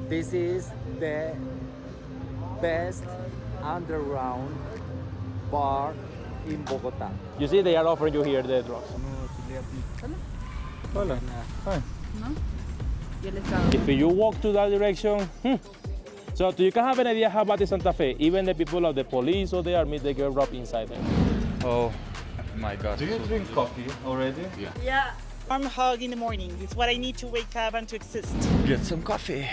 This is the best underground bar in Bogota. You see, they are offering you here the drugs. Hola. Hi. ¿No? Yo les hago. If you walk to that direction, so you can have an idea how bad is Santa Fe. Even the people of the police or the army, they get robbed inside there. Oh my God. Do you drink coffee already? Yeah. Warm hug in the morning. It's what I need to wake up and to exist. Get some coffee.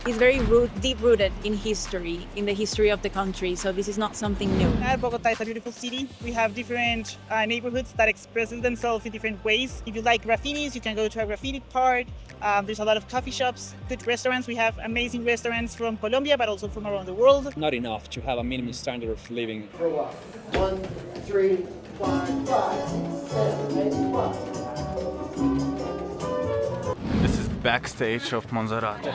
It's very deep-rooted in history, in the history of the country, so this is not something new. Bogota is a beautiful city. We have different neighborhoods that express themselves in different ways. If you like graffitis, you can go to a graffiti part. There's a lot of coffee shops, good restaurants. We have amazing restaurants from Colombia, but also from around the world. Not enough to have a minimum standard of living. For what? 1, 3, 5, 5, 7, 8, 1. This is backstage of Monserrate.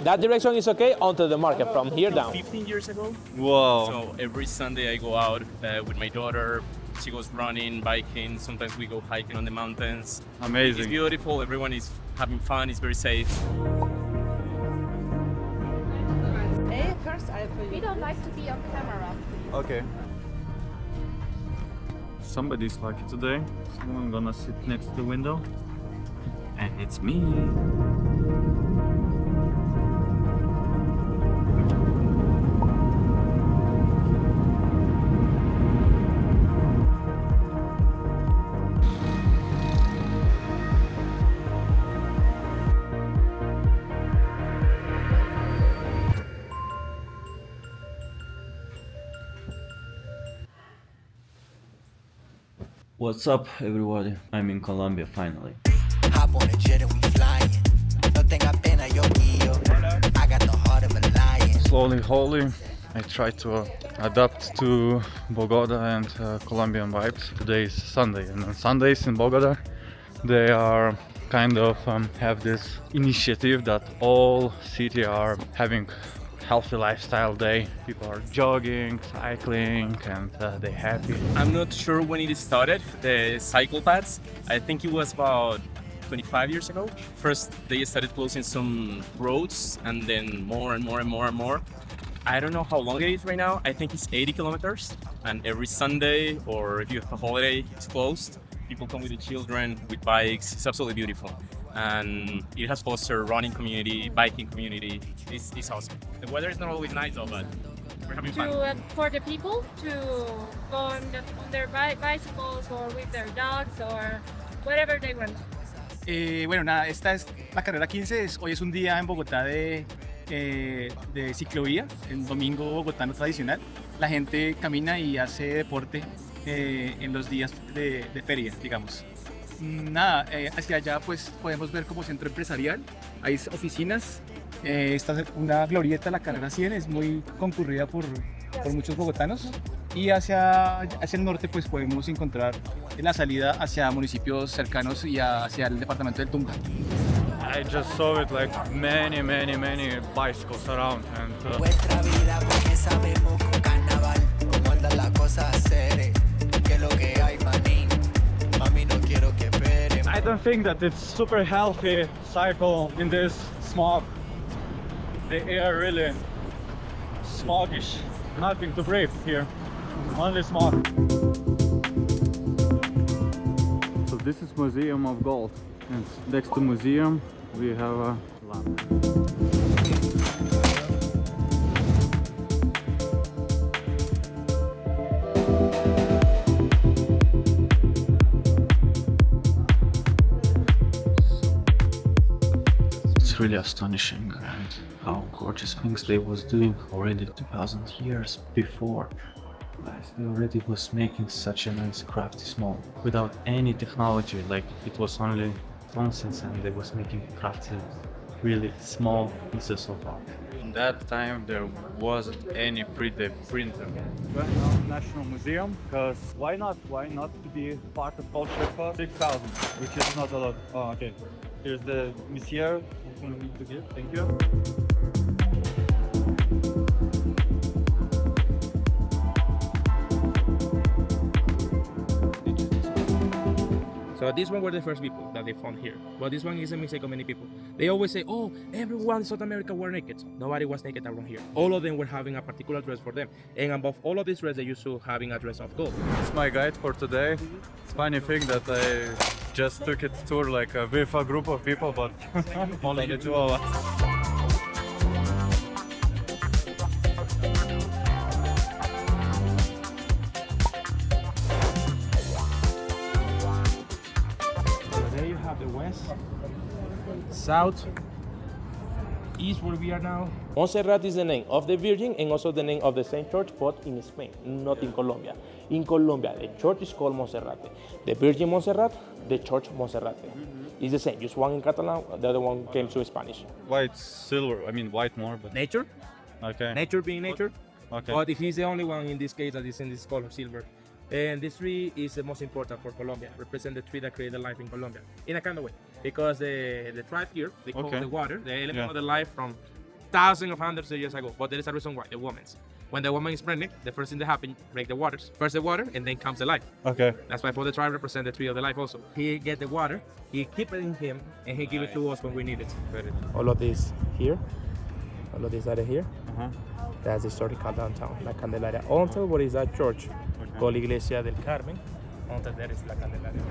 That direction is okay onto the market from here down. 15 years ago. Whoa. So every Sunday I go out with my daughter. She goes running, biking. Sometimes we go hiking on the mountains. It's Amazing. beautiful. Everyone is having fun. It's very safe. We don't like to be on camera. Okay. Somebody's lucky today. So I'm gonna sit next to the window. And it's me. What's up, everybody? I'm in Colombia finally. Hop on a jet and we flying. No tenga pena, yo guío. I got the heart of a lion. Slowly, wholly, I try to adapt to Bogota and Colombian vibes. Today is Sunday, and on Sundays in Bogota, they are kind of have this initiative that all city are having healthy lifestyle day. People are jogging, cycling, and they're happy. I'm not sure when it started, the cycle paths. I think it was about 25 years ago. First, they started closing some roads, and then more and more and more and more. I don't know how long it is right now. I think it's 80 kilometers. And every Sunday, or if you have a holiday, it's closed. People come with the children, with bikes. It's absolutely beautiful. And it has fostered running community, biking community. It's awesome. The weather is not always nice though, but we're having fun. For the people to go on their bicycles or with their dogs or whatever they want. Bueno, nada, esta es la carrera 15. Hoy es un día en Bogotá de ciclovía, el domingo bogotano tradicional. La gente camina y hace deporte en los días de feria, digamos. Nada, hacia allá pues podemos ver como centro empresarial, hay oficinas, esta es una glorieta, la carrera 100, es muy concurrida por muchos bogotanos, y hacia el norte pues podemos encontrar la salida hacia municipios cercanos y hacia el departamento del Tunja. I just saw it like many bicycles around, and Nuestra vida porque sabemos con carnaval cómo andan las cosas hacer, que lo que hay manín, mami no quiero que espere. I don't think that it's super healthy cycle in this smog. The air really smogish. Nothing to breathe here. Only smog. So this is Museum of Gold, and next to museum we have a lamp. It's really astonishing, and how gorgeous things they was doing already 2000 years before. Guys, they already was making such a nice crafty small without any technology, like it was only nonsense, and they was making crafty really small pieces of art. In that time there wasn't any 3D printer. Well, now National Museum, because why not? Why not to be part of culture for 6,000, which is not a lot. Oh, okay. Here's the monsieur who need to give. Thank you. So these one were the first people that they found here. But this one is a mistake of many people. They always say, oh, everyone in South America were naked. Nobody was naked around here. All of them were having a particular dress for them. And above all of this dress, they used to having a dress of gold. It's my guide for today. It's funny thing that I just took it tour like with a group of people, but only the two of us. South, east where we are now. Monserrate is the name of the Virgin and also the name of the same church, but in Spain, not in Colombia. In Colombia, the church is called Monserrate. The Virgin Monserrate, the church Monserrate. It's the same, just one in Catalan, the other one came to Spanish. White, silver, I mean white more, but... Nature? Okay. Nature being nature. Okay. But he's the only one in this case that is in this color, silver. And this tree is the most important for Colombia, represent the tree that created life in Colombia, in a kind of way. Because the tribe here, they call the water, the element of the life from thousands of hundreds of years ago. But there is a reason why, the woman's. When the woman is pregnant, the first thing that happens, break the waters. First the water, and then comes the life. Okay. That's why for the tribe represent the tree of the life also. He get the water, he keep it in him, and he give it to us when we need it. All of this here, all of this area here, that's historical downtown, La Candelaria. Until what is that church? Called Iglesia del Carmen. Until there is La Candelaria.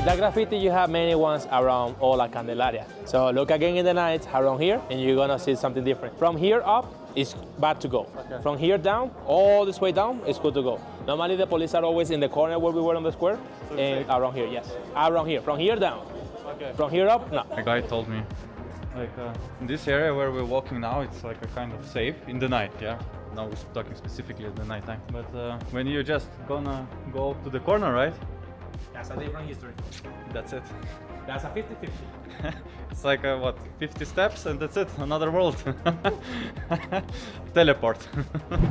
That graffiti, you have many ones around all La Candelaria. So look again in the night around here, and you're gonna see something different. From here up, it's bad to go. Okay. From here down, all this way down, it's good to go. Normally the police are always in the corner where we were on the square, so and around here, yes. Around here, from here down. Okay. From here up, no. A guy told me, like in this area where we're walking now, it's like a kind of safe in the night, yeah? Now we're talking specifically at the night time. But when you're just gonna go to the corner, right? That's a different history. That's it. That's a 50-50. It's like what, 50 steps and that's it, another world. Teleport.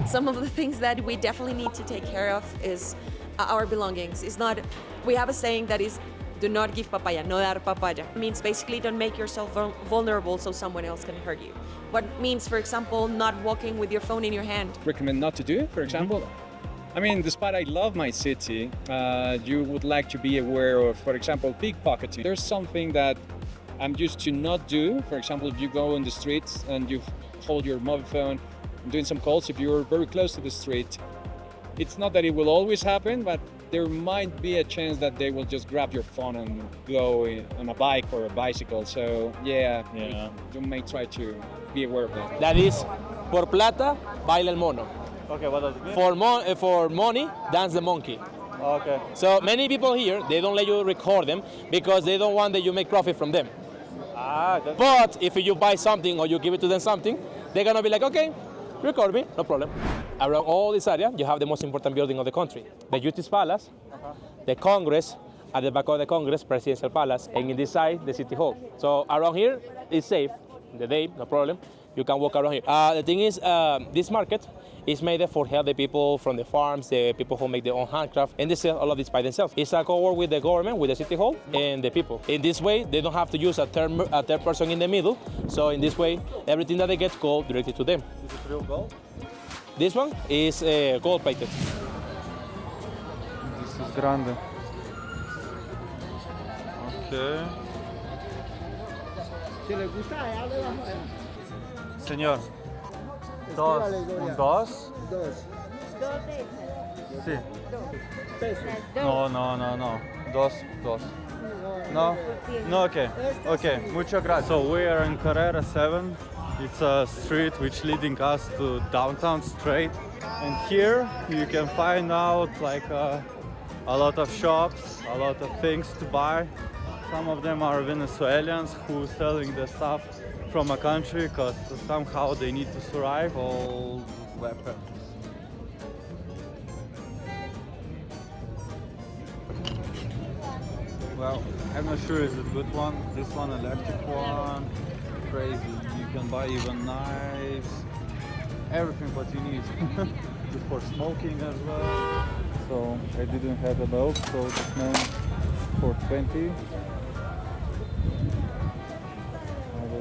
Some of the things that we definitely need to take care of is our belongings. It's not, we have a saying that is, do not give papaya, no dar papaya. It means basically don't make yourself vulnerable so someone else can hurt you. What means, for example, not walking with your phone in your hand. Recommend not to do it, for example. I mean, despite I love my city, you would like to be aware of, for example, pickpocketing. There's something that I'm used to not do. For example, if you go on the streets and you hold your mobile phone, doing some calls, if you're very close to the street, it's not that it will always happen, but there might be a chance that they will just grab your phone and go on a bike or a bicycle. So yeah. You may try to be aware of that. That is, por plata, baila el mono. Okay, what does it mean? For money, dance the monkey. Okay. So many people here, they don't let you record them because they don't want that you make profit from them. But if you buy something or you give it to them something, they're gonna be like, okay, record me, no problem. Around all this area, you have the most important building of the country. The Justice Palace, the Congress, at the back of the Congress, Presidential Palace, and in this side, the City Hall. So around here, it's safe. In the day, no problem. You can walk around here. The thing is, this market is made for help the people from the farms, the people who make their own handcraft, and they sell all of this by themselves. It's a co-work with the government, with the city hall, and the people. In this way, they don't have to use a third person in the middle. So in this way, everything that they get gold directly to them. Is it real gold? This one is gold plated. This is grande. Okay. Señor. Dos. Sí. No. Dos. No, okay. Okay, muchas gracias. So we are in Carrera 7. It's a street which leading us to downtown straight. And here you can find out like a lot of shops, a lot of things to buy. Some of them are Venezuelans who selling the stuff from a country because somehow they need to survive, all weapons. Well, I'm not sure is it a good one. This one, electric one, crazy. You can buy even knives, everything what you need. Good for smoking as well. So I didn't have a dog, so this man for 20.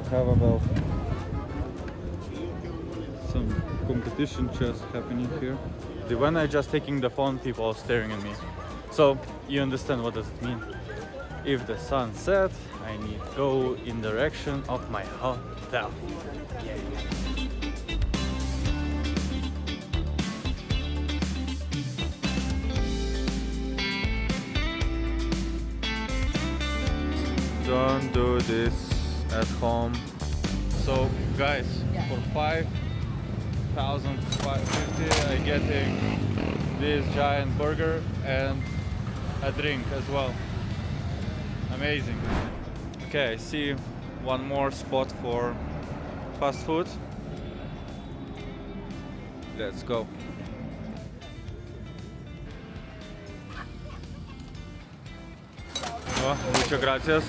have about some competition just happening here. When I'm just taking the phone, people are staring at me. So you understand what does it mean. If the sun sets, I need to go in direction of my hotel. Don't do this at home. So guys, for 5,550 I'm getting this giant burger and a drink as well. Amazing. Okay, I see one more spot for fast food. Let's go. Oh, muchas gracias.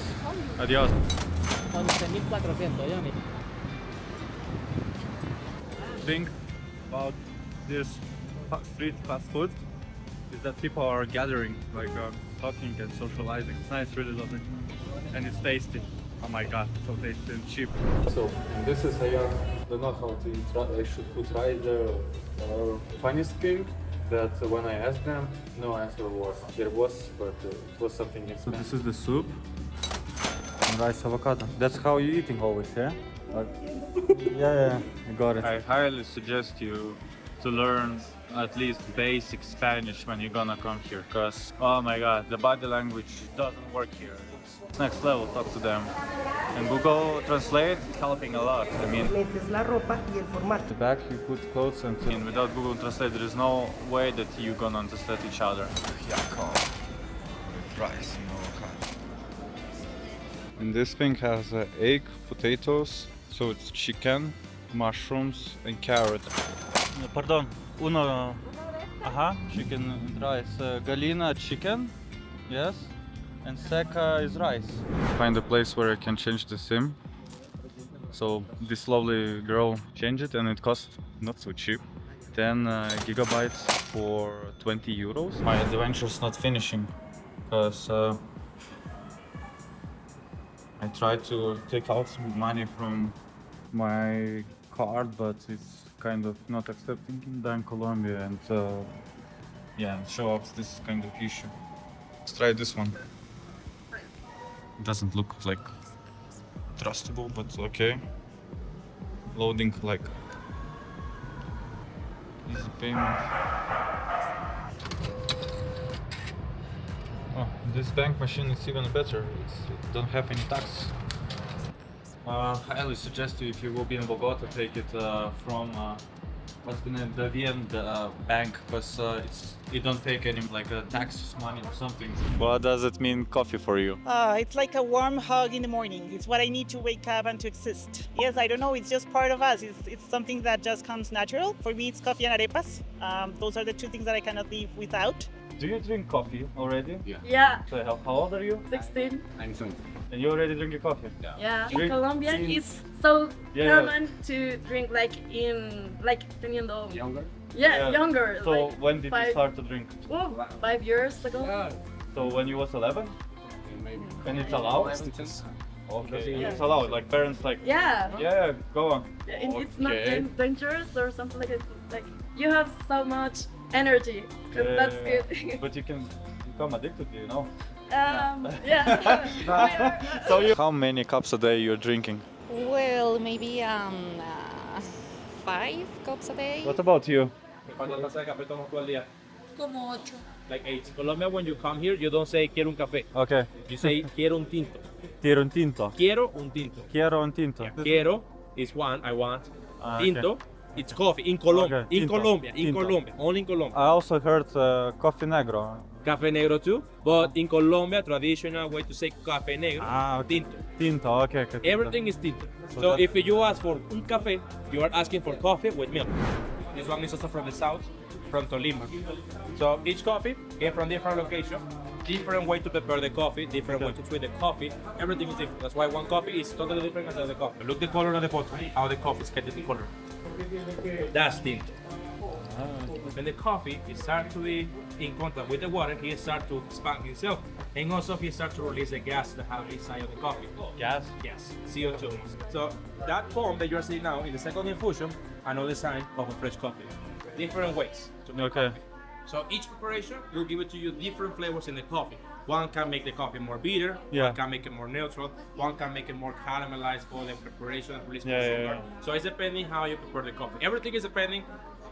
Adiós. 11.400, Johnny. Thing about this street fast food is that people are gathering, like talking and socializing. It's nice, really lovely, and it's tasty. Oh my god, so tasty and cheap. So this is I don't know how to I should try the funniest thing that when I asked them, no answer was. There was, but it was something expensive. So this is the soup and rice avocado. That's how you're eating always, yeah? Yeah, I got it. I highly suggest you to learn at least basic Spanish when you're gonna come here, because oh my god, the body language doesn't work here. It's next level, talk to them. And Google Translate helping a lot. I mean, the back you put clothes and without Google Translate there is no way that you're gonna understand each other. Rice and avocado. And this thing has egg, potatoes, so it's chicken, mushrooms and carrot. Pardon, uno, chicken and rice. Galina, chicken, yes, and Seka is rice. Find a place where I can change the SIM. So this lovely girl changed it and it cost not so cheap. 10 gigabytes for 20 euros. My adventure's not finishing because I tried to take out some money from my card, but it's kind of not accepting in Colombia, and yeah, it shows this kind of issue. Let's try this one. It doesn't look like trustable, but okay. Loading like easy payment. Oh, this bank machine is even better. It don't have any tax. I highly suggest you, if you will be in Bogota, take it from what's the name, the VN bank, because it don't take any like tax money or something. What does it mean coffee for you? It's like a warm hug in the morning. It's what I need to wake up and to exist. Yes, I don't know, it's just part of us. It's something that just comes natural. For me, it's coffee and arepas. Those are the two things that I cannot live without. Do you drink coffee already? Yeah. So how old are you? 16. I'm 20. And you already drink coffee? Yeah. Drink In Colombia, since- it's so Yeah. common to drink like teniendo. Younger? Yeah, younger. So like when did you 5 start to drink? 5 years ago. So when you was 11? Maybe. And it's allowed? 11, 10. Okay, Yeah. it's allowed. Like parents like. Yeah. Yeah, go on. Yeah, and it's not Okay. dangerous or something like that. Like you have so much energy. That's good. But you can become addicted, you know. Yeah. So how many cups a day you're drinking? Well, maybe 5 cups a day. What about you? ¿Cuántas tazas de café tomas tú al día? Como 8. Like 8. In Colombia, when you come here, you don't say quiero un café. Okay. You say quiero un tinto. Quiero un tinto. Quiero un tinto. Quiero un tinto. Quiero is one, I want. Okay. Tinto, it's coffee in Colombia. Okay, In tinto, Colombia, in tinto. Colombia, only in Colombia. I also heard coffee negro. Café negro too, but in Colombia, traditional way to say café negro, Okay. tinto. Tinto, okay. Everything is tinto. So So that- if you ask for un café, you are asking for coffee with milk. This one is also from the south, from Tolima. So each coffee came from different location, different way to prepare the coffee, different way to treat the coffee. Everything is different. That's why one coffee is totally different than the coffee. Look the color of the bottle, how the coffee is getting the color. That's tinto. When the coffee starts to be in contact with the water, he starts to expand himself. And also he starts to release the gas that have inside of the coffee. Gas? Yes, CO2. So that foam that you're seeing now in the second infusion, another sign of a fresh coffee. Different ways to make coffee. So each preparation will give it to you different flavors in the coffee. One can make the coffee more bitter, one can make it more neutral, one can make it more caramelized for the preparation and release more sugar. So it's depending how you prepare the coffee. Everything is depending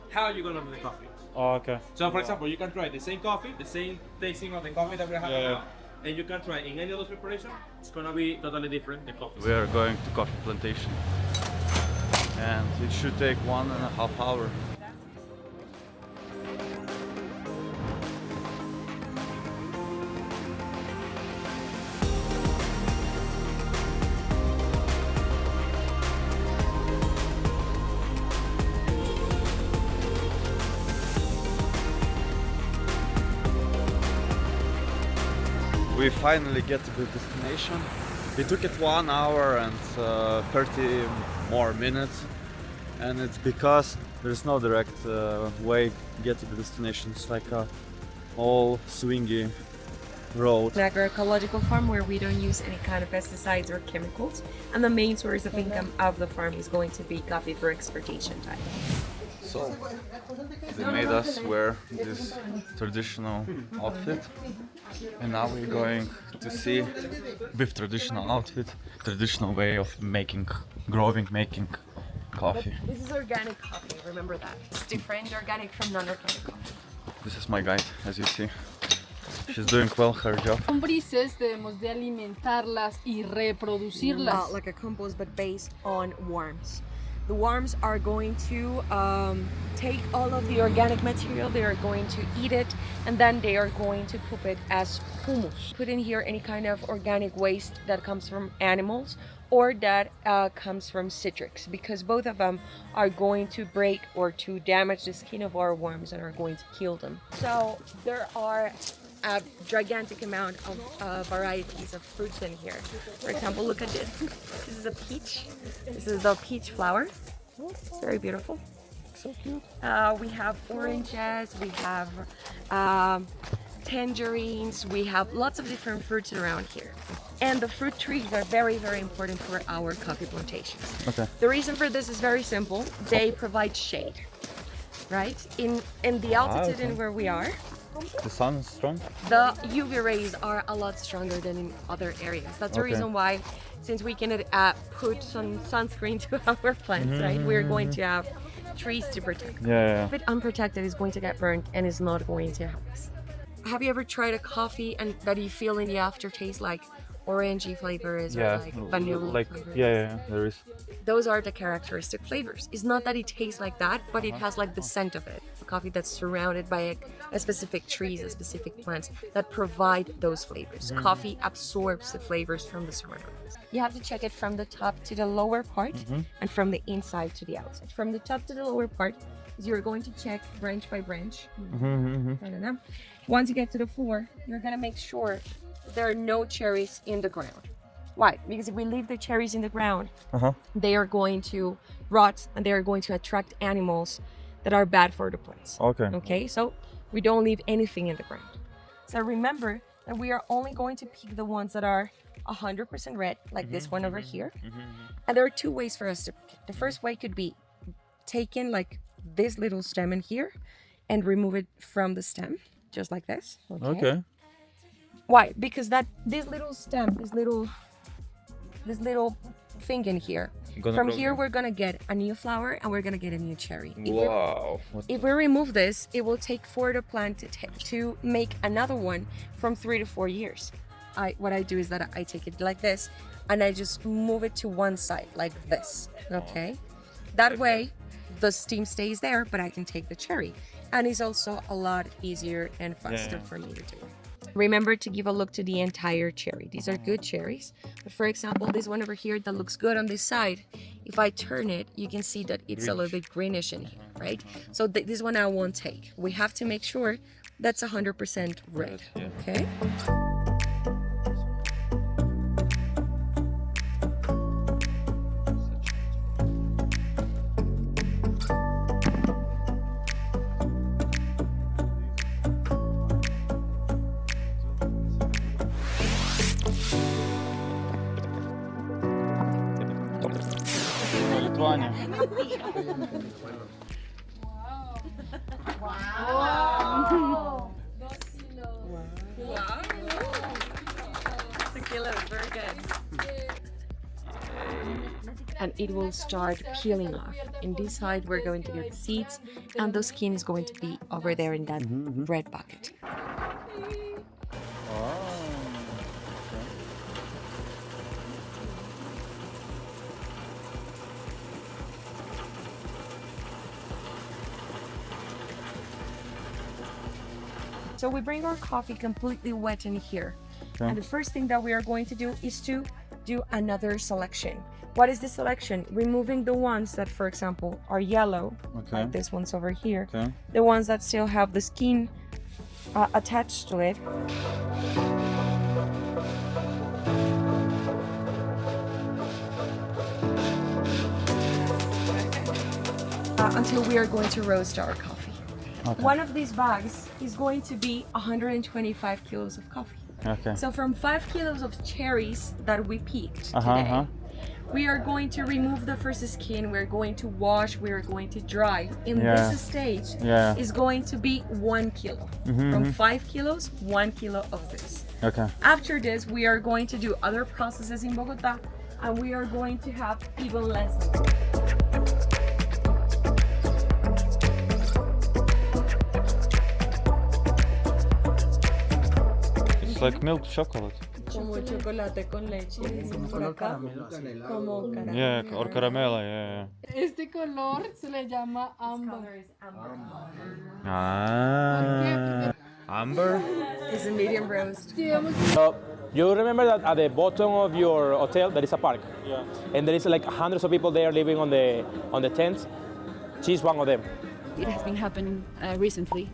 how you're gonna do the coffee. Oh, okay. So for example, you can try the same coffee, the same tasting of the coffee that we're having now, and you can try in any of those preparations. It's gonna be totally different, the coffee. We are going to coffee plantation, and it should take 1.5 hours. We finally get to the destination. It took it 1 hour and 30 more minutes, and it's because there's no direct way to get to the destination. It's like a all swingy road. An agroecological farm where we don't use any kind of pesticides or chemicals, and the main source of income of the farm is going to be coffee for exportation type. So they made us wear this traditional outfit, and now we're going to see with traditional outfit, traditional way of making coffee. This is organic coffee, remember that. It's different organic from non-organic coffee. This is my guide, as you see. She's doing well her job. Lombrices debemos de alimentarlas y reproducirlas. Like a compost, but based on worms. The worms are going to take all of the organic material, they are going to eat it, and then they are going to cook it as humus. Put in here any kind of organic waste that comes from animals or that comes from citrus, because both of them are going to break or to damage the skin of our worms and are going to kill them. So there are a gigantic amount of varieties of fruits in here. For example, look at this. This is a peach. This is the peach flower. It's very beautiful. So cute. We have oranges, we have tangerines, we have lots of different fruits around here. And the fruit trees are very, very important for our coffee plantations. Okay. The reason for this is very simple. They provide shade, right? In the altitude in where we are, the sun is strong? the UV rays are a lot stronger than in other areas. That's the reason why, since we can put some sunscreen to our plants, right? We're going to have trees to protect. If it's unprotected, it's going to get burned and it's not going to help us. Have you ever tried a coffee and that you feel in the aftertaste like orangey flavors or like vanilla flavors? There is. Those are the characteristic flavors. It's not that it tastes like that, but it has like the scent of it. A coffee that's surrounded by a specific trees, a specific plants that provide those flavors. Coffee absorbs the flavors from the surroundings. You have to check it from the top to the lower part and from the inside to the outside. From the top to the lower part, you're going to check branch by branch. Once you get to the floor, you're gonna make sure there are no cherries in the ground. Why? Because if we leave the cherries in the ground, they are going to rot and they are going to attract animals that are bad for the plants. Okay, so we don't leave anything in the ground. So remember that we are only going to pick the ones that are 100% red, like this one over here. And there are two ways for us to pick it. The first way could be taking like this little stem in here and remove it from the stem, just like this. Okay. Why? Because this little stem, this little thing in here, from here we're gonna get a new flower and we're gonna get a new cherry. If we remove this, it will take for the plant to make another one from 3 to 4 years. What I do is that I take it like this and I just move it to one side like this. Okay, that way the steam stays there, but I can take the cherry, and it's also a lot easier and faster for me to do. Remember to give a look to the entire cherry. These are good cherries. But for example, this one over here that looks good on this side, if I turn it, you can see that it's a little bit greenish in here, right? So this one I won't take. We have to make sure that's 100% red, okay? Wow. Wow. Tequila, very good. And it will start peeling off. In this side, we're going to get the seeds, and the skin is going to be over there in that red bucket. So we bring our coffee completely wet in here. Okay. And the first thing that we are going to do is to do another selection. What is the selection? Removing the ones that, for example, are yellow, Okay. like this one's over here. Okay. The ones that still have the skin attached to it. Until we are going to roast our coffee. Okay. One of these bags is going to be 125 kilos of coffee. Okay. So from 5 kilos of cherries that we picked Uh-huh, today, uh-huh. we are going to remove the first skin, we're going to wash, we're going to dry. In Yeah. this stage, Yeah. is going to be 1 kilo. Mhm, From mhm. 5 kilos, 1 kilo of this. Okay. After this, we are going to do other processes in Bogota, and we are going to have even less than that. It's like milk chocolate. Como chocolate con leche, dicen por acá. Como caramelo. Yeah, or caramella, yeah. Este color se le llama ámbar. Ah. Amber? It's a medium roast. So you remember that at the bottom of your hotel there is a park, Yeah. and there is like hundreds of people there living on the tents. She's one of them. It has been happening recently,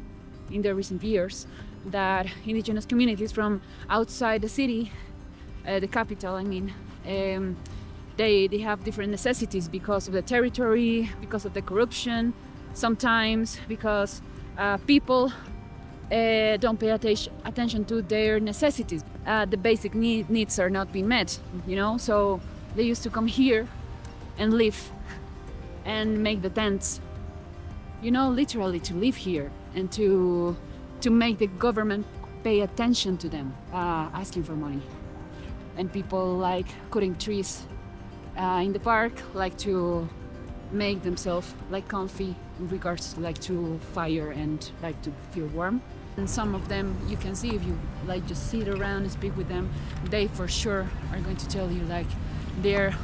in the recent years, that indigenous communities from outside the city, the capital, I mean, they have different necessities because of the territory, because of the corruption, sometimes because people don't pay attention to their necessities. The basic needs are not being met, you know, so they used to come here and live and make the tents, you know, literally to live here and to make the government pay attention to them, asking for money. And people like cutting trees in the park, like to make themselves like comfy in regards like to fire and like to feel warm. And some of them you can see if you like just sit around and speak with them, they for sure are going to tell you like they're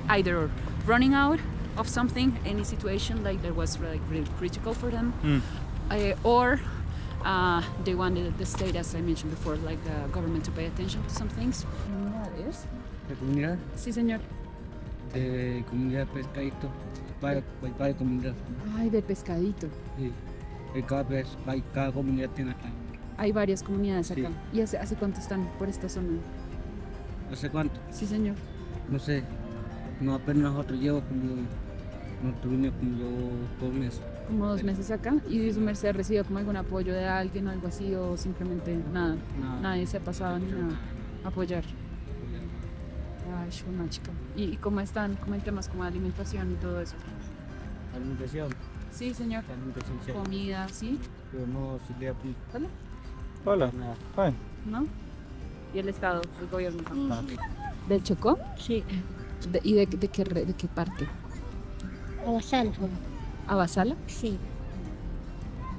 either running out of something, any situation like that was like really critical for them, or they wanted the state, as I mentioned before, like the government to pay attention to some things. ¿Es? ¿De comunidad? Sí, señor. De comunidad pescadito. Varias comunidades. Ay, de pescadito. Sí. Cada comunidad tiene acá. Hay varias comunidades acá. Sí. ¿Y hace cuánto están por esta zona? ¿Hace cuánto? Sí, señor. No sé. No, apenas nosotros llevo como. Nosotros vinimos como 2 meses. Como 2 meses acá. ¿Y su merced ha recibido como algún apoyo de alguien o algo así? ¿O simplemente nada? Nadie se ha pasado ni nada a apoyar. Ay, una chica. ¿Y cómo están? ¿Cómo en temas como de alimentación y todo eso? Alimentación. Sí, señor. Alimentación, sí. Comida, ¿sí? Pero no se le aplica. ¿Hola? Hola. Hi. ¿No? ¿Y el Estado, el gobierno? ¿Del Chocó? Sí. ¿Y de qué parte? Abasala. ¿Abasala? Sí.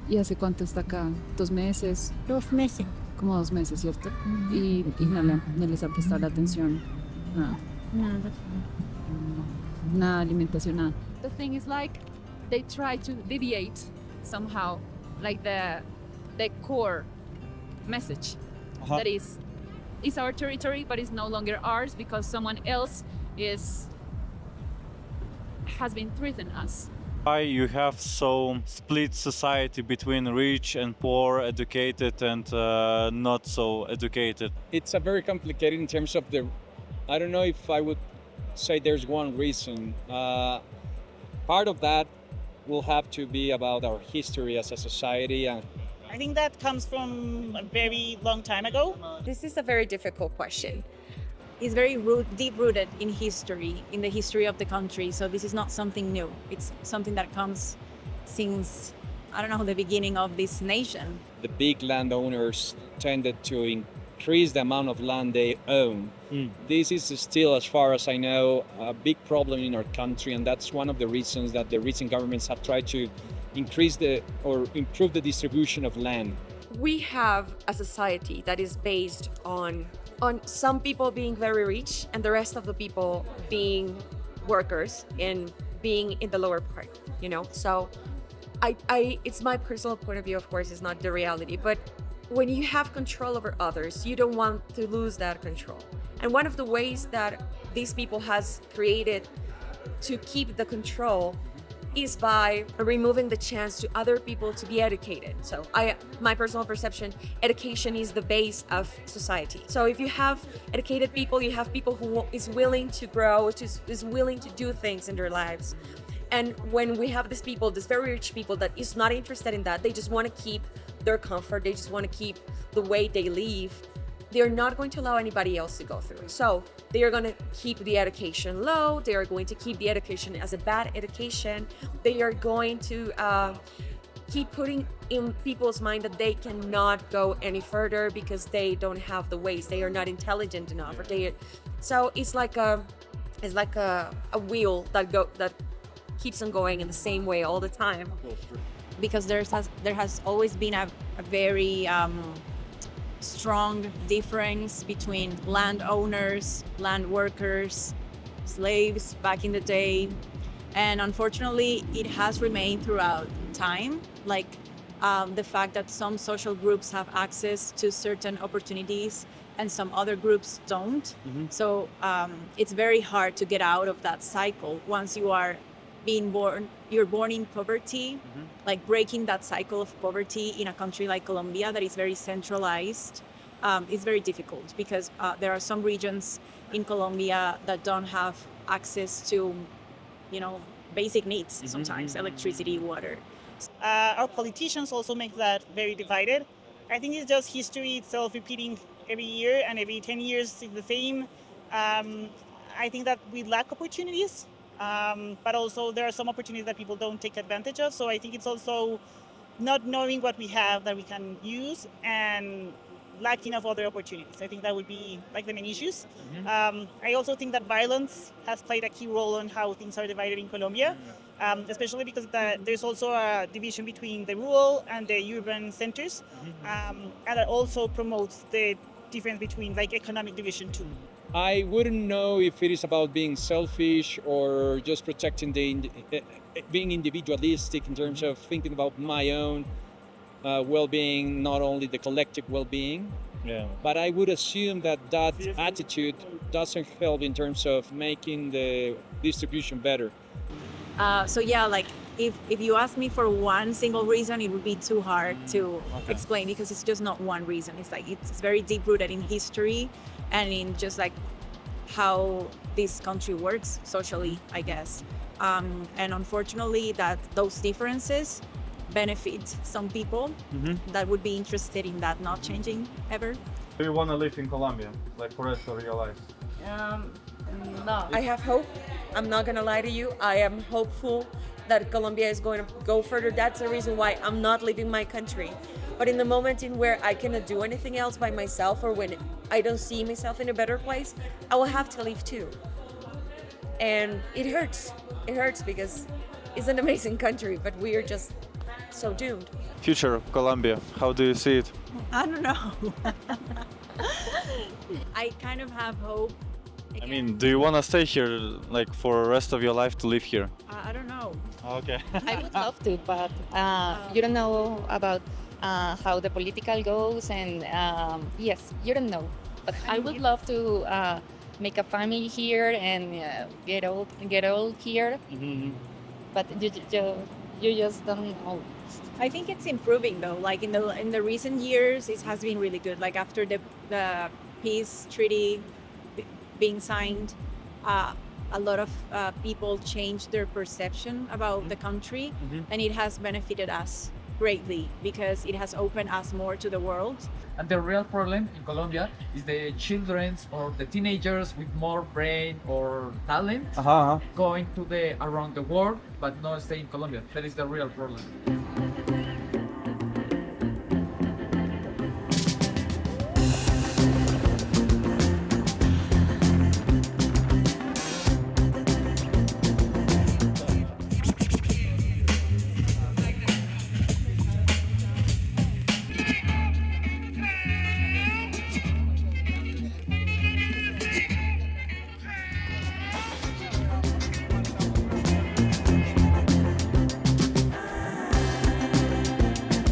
¿Y hace cuánto está acá? ¿2 meses? 2 meses. Como 2 meses, ¿cierto? Y no les ha prestado la atención. Nada. Nada. Nada, alimentación, nada. The thing is like, they try to deviate somehow, like the core message. That is, it's our territory, but it's no longer ours because someone else has been threatening us. Why you have so split society between rich and poor, educated and not so educated? It's a very complicated in terms of I don't know if I would say there's one reason. Part of that will have to be about our history as a society. And I think that comes from a very long time ago. This is a very difficult question. is very deep-rooted in history, in the history of the country. So this is not something new. It's something that comes since, I don't know, the beginning of this nation. The big landowners tended to increase the amount of land they own. This is still, as far as I know, a big problem in our country, and that's one of the reasons that the recent governments have tried to increase or improve the distribution of land. We have a society that is based on some people being very rich and the rest of the people being workers and being in the lower part, you know? So it's my personal point of view, of course, it's not the reality, but when you have control over others, you don't want to lose that control. And one of the ways that these people has created to keep the control is by removing the chance to other people to be educated. So my personal perception, education is the base of society. So if you have educated people, you have people who is willing to grow, is willing to do things in their lives. And when we have these people, these very rich people that is not interested in that, they just want to keep their comfort, they just want to keep the way they live, they're not going to allow anybody else to go through. So they are going to keep the education low, they are going to keep the education as a bad education, they are going to keep putting in people's mind that they cannot go any further because they don't have the ways, they are not intelligent enough, so it's like a wheel that keeps on going in the same way all the time. Because there has always been a very strong difference between landowners, land workers, slaves back in the day, and unfortunately it has remained throughout time, like the fact that some social groups have access to certain opportunities and some other groups don't. So it's very hard to get out of that cycle once you're born in poverty. Like breaking that cycle of poverty in a country like Colombia that is very centralized is very difficult because there are some regions in Colombia that don't have access to, basic needs sometimes, electricity, water. Our politicians also make that very divided. I think it's just history itself repeating every year, and every 10 years it's the same. I think that we lack opportunities. But also there are some opportunities that people don't take advantage of. So I think it's also not knowing what we have that we can use and lacking of other opportunities. I think that would be like the main issues. I also think that violence has played a key role on how things are divided in Colombia, especially because there's also a division between the rural and the urban centers, and that also promotes the difference between like economic division too. I wouldn't know if it is about being selfish or just protecting being individualistic in terms of thinking about my own well-being, not only the collective well-being. Yeah. But I would assume that attitude doesn't help in terms of making the distribution better. So yeah, like if you ask me for one single reason, it would be too hard to explain because it's just not one reason. It's like it's very deep-rooted in history and in just like how this country works socially, I guess. And unfortunately that those differences benefit some people that would be interested in that not changing ever. Do you want to live in Colombia, like for the rest of your life? No. I have hope. I'm not gonna lie to you. I am hopeful that Colombia is going to go further. That's the reason why I'm not leaving my country. But in the moment in where I cannot do anything else by myself, or when I don't see myself in a better place, I will have to leave too. And it hurts. It hurts because it's an amazing country, but we are just so doomed. Future of Colombia, how do you see it? I don't know. I kind of have hope. I mean, do you want to stay here like for the rest of your life to live here? I don't know. Okay. I would love to, but you don't know about how the political goes, and yes, you don't know. But I would love to make a family here and get old here. But you just don't know. I think it's improving though. Like in the recent years, it has been really good. Like after the peace treaty being signed, a lot of people changed their perception about the country, and it has benefited us greatly because it has opened us more to the world. And the real problem in Colombia is the children or the teenagers with more brain or talent going to the around the world but not stay in Colombia. That is the real problem.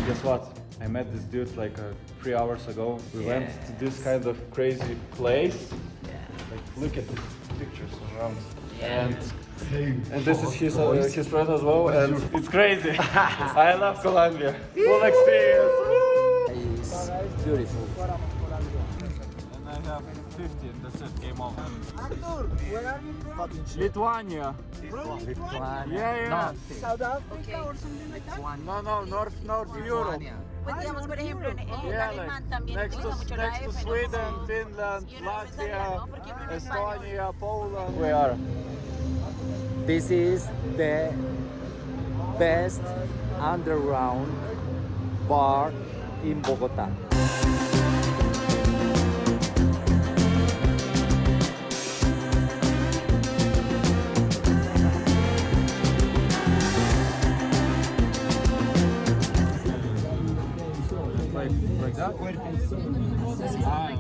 Guess what? I met this dude like 3 hours ago. We went to this kind of crazy place. Like, look at the pictures around. And this is his friend as well, and it's crazy. I love Colombia. Full experience. It's beautiful. And I have 50, and that's it. Game over. Where are you from? Lithuania. Lithuania. Yeah. South Africa or something like that? No, North Europe. Pues digamos, por ejemplo, en el alemán también Next usa mucho la to F, Sweden, ¿no? Finland, Y uno pensaría, Latvia, ¿no? Porque uno en Estonia, Poland. We are. This is the best underground bar in Bogota. Like that?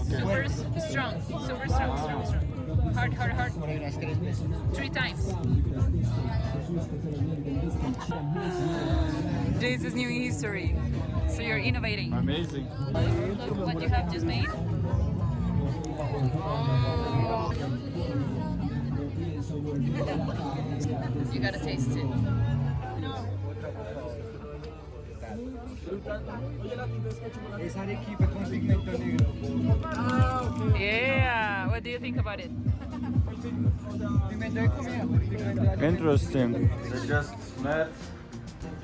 Super strong, super strong. Hard. 3 times. This is new history. So you're innovating. Amazing. Look what you have just made. You gotta taste it. Yeah, what do you think about it? Interesting.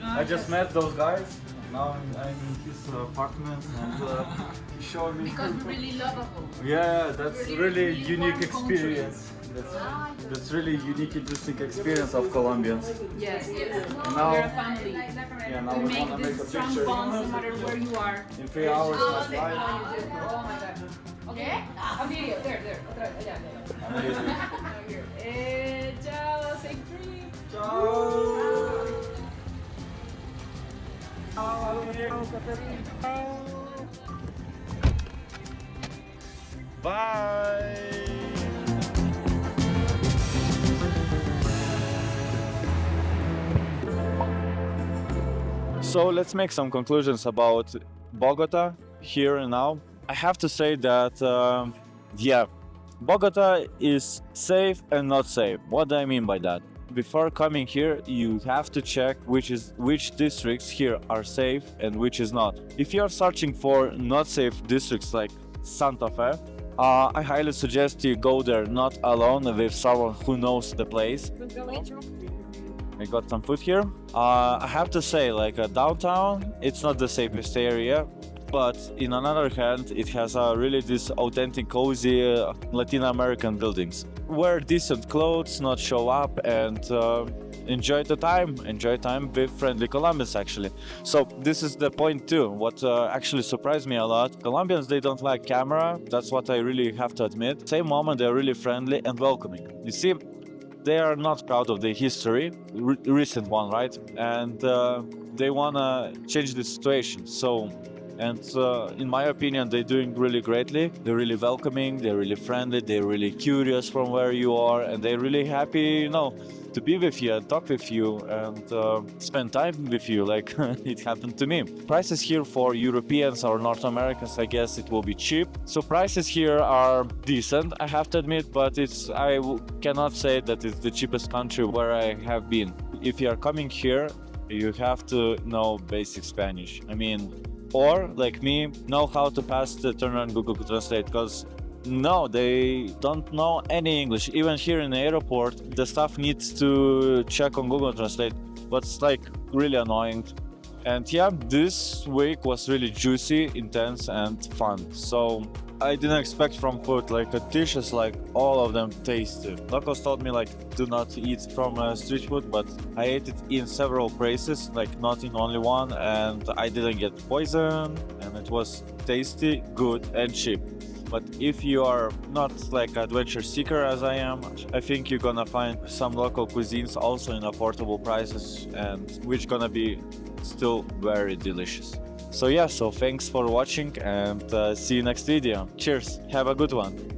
I just met those guys. Now I'm in his apartment, and he showed me. Because really lovable. Yeah, that's really unique experience. That's really unique, interesting experience of Colombians. Yes. Now, We're a family. Yeah, now We we want make to make a this strong picture. bonds no matter where you are. In 3 hours, Oh my flight. my god. Okay? A video. There. Otra vez. Allá. Amazing. Here. Ciao. Safe trip. Bye. So let's make some conclusions about Bogota here and now. I have to say that, Bogota is safe and not safe. What do I mean by that? Before coming here, you have to check which districts here are safe and which is not. If you are searching for not safe districts like Santa Fe, I highly suggest you go there not alone, with someone who knows the place. I got some food here. I have to say, like downtown, it's not the safest area, but in another hand, it has really this authentic, cozy Latin American buildings. Wear decent clothes, not show up, and enjoy time with friendly Colombians actually. So this is the point too. What actually surprised me a lot, Colombians, they don't like camera. That's what I really have to admit. Same moment, they're really friendly and welcoming. You see, they are not proud of their history, recent one, right? And they wanna change the situation. So, and in my opinion, they're doing really greatly. They're really welcoming, they're really friendly, they're really curious from where you are, and they're really happy, to be with you and talk with you and spend time with you, like it happened to me. Prices here for Europeans or North Americans, I guess it will be cheap. So prices here are decent, I have to admit, but I cannot say that it's the cheapest country where I have been. If you are coming here, you have to know basic Spanish. Or, like me, know how to pass the turn on Google Translate, because they don't know any English. Even here in the airport, the staff needs to check on Google Translate. What's like really annoying. And yeah, this week was really juicy, intense, and fun. So I didn't expect from food like dishes like all of them tasty. Locals told me like do not eat from street food, but I ate it in several places, like not in only one, and I didn't get poison, and it was tasty, good, and cheap. But if you are not like adventure seeker as I am, I think you're gonna find some local cuisines also in affordable prices, and which gonna be still very delicious. So yeah, so thanks for watching, and see you next video. Cheers, have a good one.